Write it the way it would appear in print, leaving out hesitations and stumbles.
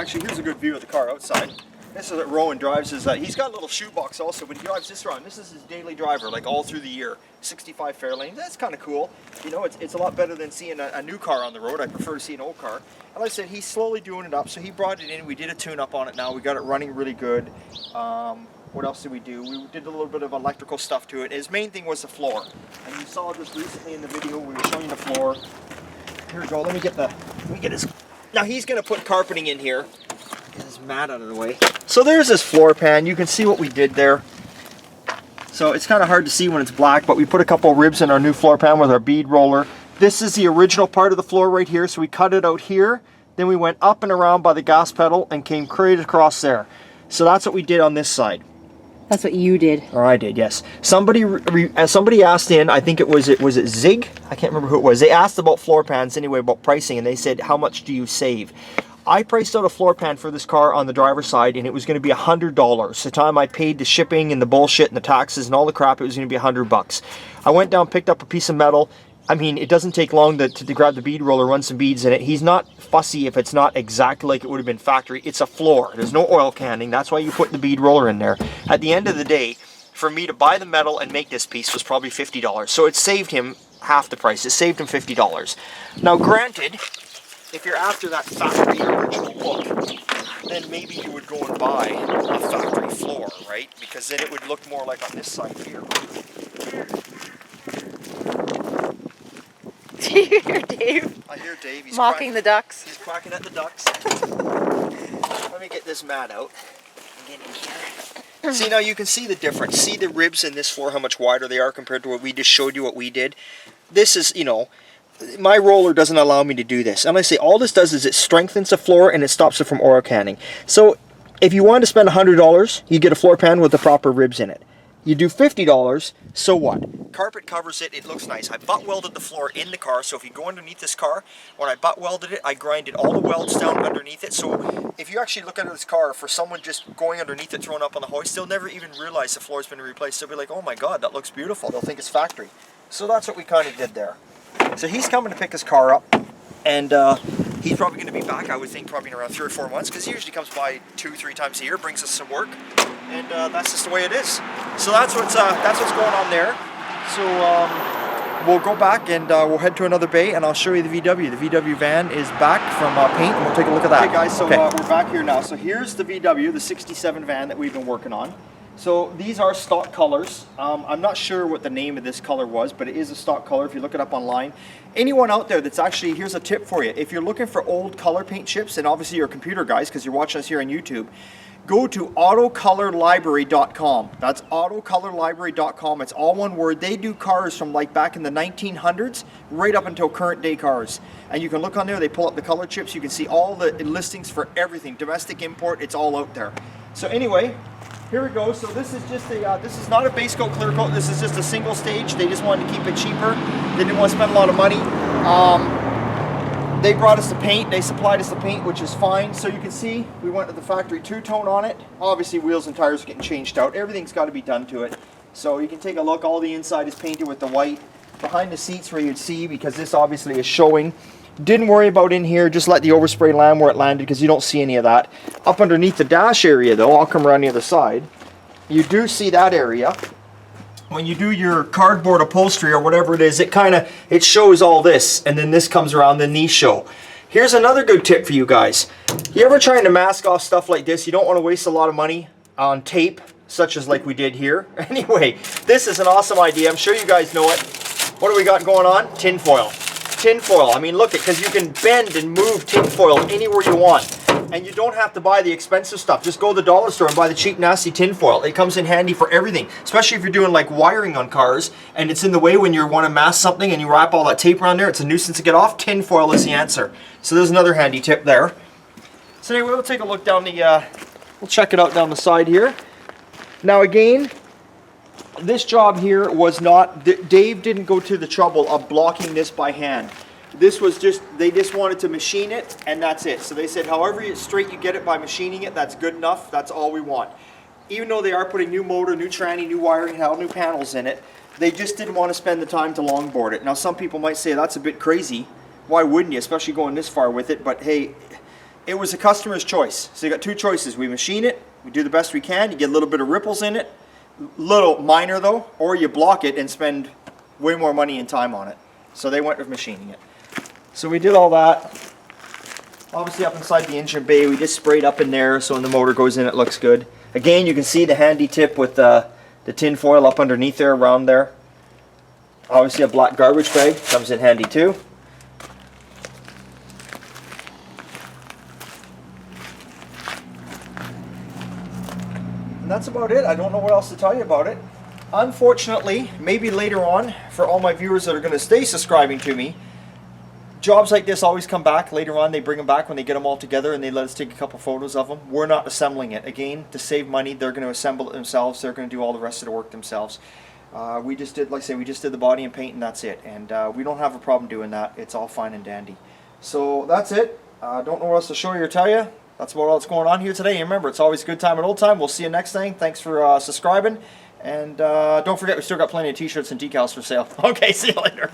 actually, here's a good view of the car outside. This is what Rowan drives. He's got a little shoebox also, but he drives this around. This is his daily driver, like all through the year. 65 Fairlaine. That's kind of cool. You know, it's a lot better than seeing a new car on the road. I prefer to see an old car. And like I said, he's slowly doing it up. So he brought it in. We did a tune-up on it now. We got it running really good. What else did we do? We did a little bit of electrical stuff to it. His main thing was the floor. And you saw this recently in the video. We were showing you the floor. Here we go. Let me get his. Now he's going to put carpeting in here. Get his mat out of the way. So there's this floor pan. You can see what we did there. So it's kind of hard to see when it's black, but we put a couple of ribs in our new floor pan with our bead roller. This is the original part of the floor right here. So we cut it out here. Then we went up and around by the gas pedal and came straight across there. So that's what we did on this side. That's what you did. Or I did, yes. Somebody asked in, I think it was Zig? I can't remember who it was. They asked about floor pans anyway, about pricing, and they said, how much do you save? I priced out a floor pan for this car on the driver's side, and it was going to be $100. The time I paid the shipping and the bullshit and the taxes and all the crap, it was going to be $100. I went down, picked up a piece of metal. I mean, it doesn't take long to grab the bead roller, run some beads in it. He's not fussy if it's not exactly like it would have been factory. It's a floor. There's no oil canning. That's why you put the bead roller in there. At the end of the day, for me to buy the metal and make this piece was probably $50. So it saved him half the price. It saved him $50. Now, granted, if you're after that factory original look, then maybe you would go and buy a factory floor, right? Because then it would look more like on this side here. Do you hear Dave? I hear Dave. He's mocking the ducks. He's quacking at the ducks. Let me get this mat out. Get in here. See, now you can see the difference. See the ribs in this floor, how much wider they are compared to what we just showed you what we did. This is, you know, my roller doesn't allow me to do this. And I say all this does is it strengthens the floor and it stops it from oil canning. So if you want to spend $100, you get a floor pan with the proper ribs in it. You do $50, so what? Carpet covers it, it looks nice. I butt welded the floor in the car, so if you go underneath this car, when I butt welded it, I grinded all the welds down underneath it. So if you actually look under this car, for someone just going underneath it, throwing up on the hoist, they'll never even realize the floor's been replaced. They'll be like, oh my God, that looks beautiful. They'll think it's factory. So that's what we kind of did there. So he's coming to pick his car up, and he's probably going to be back, I would think, probably in around 3 or 4 months, because he usually comes by 2-3 times a year, brings us some work, and that's just the way it is. So that's what's going on there. So we'll go back and we'll head to another bay, and I'll show you the VW. The VW van is back from paint, and we'll take a look at that. Okay, guys, so we're back here now. So here's the VW, the 67 van that we've been working on. So these are stock colors. I'm not sure what the name of this color was, but it is a stock color if you look it up online. Anyone out there that's actually, here's a tip for you. If you're looking for old color paint chips, and obviously you're computer guys because you're watching us here on YouTube, go to autocolorlibrary.com. That's autocolorlibrary.com. It's all one word. They do cars from like back in the 1900s right up until current day cars. And you can look on there, they pull up the color chips. You can see all the listings for everything. Domestic, import, it's all out there. So anyway, here we go. So this is just a, this is not a base coat, clear coat. This is just a single stage. They just wanted to keep it cheaper. They didn't want to spend a lot of money. They brought us the paint. They supplied us the paint, which is fine. So you can see we went to the factory two-tone on it. Obviously wheels and tires are getting changed out. Everything's got to be done to it. So you can take a look. All the inside is painted with the white. Behind the seats where you'd see, because this obviously is showing. Didn't worry about in here, just let the overspray land where it landed because you don't see any of that. Up underneath the dash area though, I'll come around the other side, you do see that area. When you do your cardboard upholstery or whatever it is, it shows all this, and then this comes around, then these show. Here's another good tip for you guys. You ever trying to mask off stuff like this, you don't want to waste a lot of money on tape, such as like we did here. Anyway, this is an awesome idea. I'm sure you guys know it. What do we got going on? Tin foil. Tin foil. I mean, look it, because you can bend and move tin foil anywhere you want. And you don't have to buy the expensive stuff. Just go to the dollar store and buy the cheap, nasty tin foil. It comes in handy for everything, especially if you're doing like wiring on cars and it's in the way when you want to mask something and you wrap all that tape around there. It's a nuisance to get off. Tin foil is the answer. So there's another handy tip there. So anyway, we'll take a look down the, we'll check it out down the side here. Now again, this job here was not, Dave didn't go to the trouble of blocking this by hand. This was just, they just wanted to machine it and that's it. So they said however straight you get it by machining it, that's good enough, that's all we want. Even though they are putting new motor, new tranny, new wiring, all new panels in it, they just didn't want to spend the time to longboard it. Now some people might say that's a bit crazy. Why wouldn't you, especially going this far with it? But hey, it was a customer's choice. So you got two choices. We machine it, we do the best we can, you get a little bit of ripples in it, little minor though, or you block it and spend way more money and time on it. So they went with machining it. So we did all that. Obviously up inside the engine bay, we just sprayed up in there so when the motor goes in it looks good. Again, you can see the handy tip with the tin foil up underneath there, around there. Obviously a black garbage bag comes in handy too. And that's about it. I don't know what else to tell you about it. Unfortunately, maybe later on, for all my viewers that are going to stay subscribing to me, jobs like this always come back later on. They bring them back when they get them all together and they let us take a couple photos of them. We're not assembling it. Again, to save money, they're going to assemble it themselves. They're going to do all the rest of the work themselves. We just did, like I say, we just did the body and paint and that's it. And we don't have a problem doing that. It's all fine and dandy. So that's it. Don't know what else to show you or tell you. That's about all that's going on here today. And remember, it's always good time and old time. We'll see you next time. Thanks for subscribing. And don't forget, we still got plenty of t-shirts and decals for sale. Okay, see you later.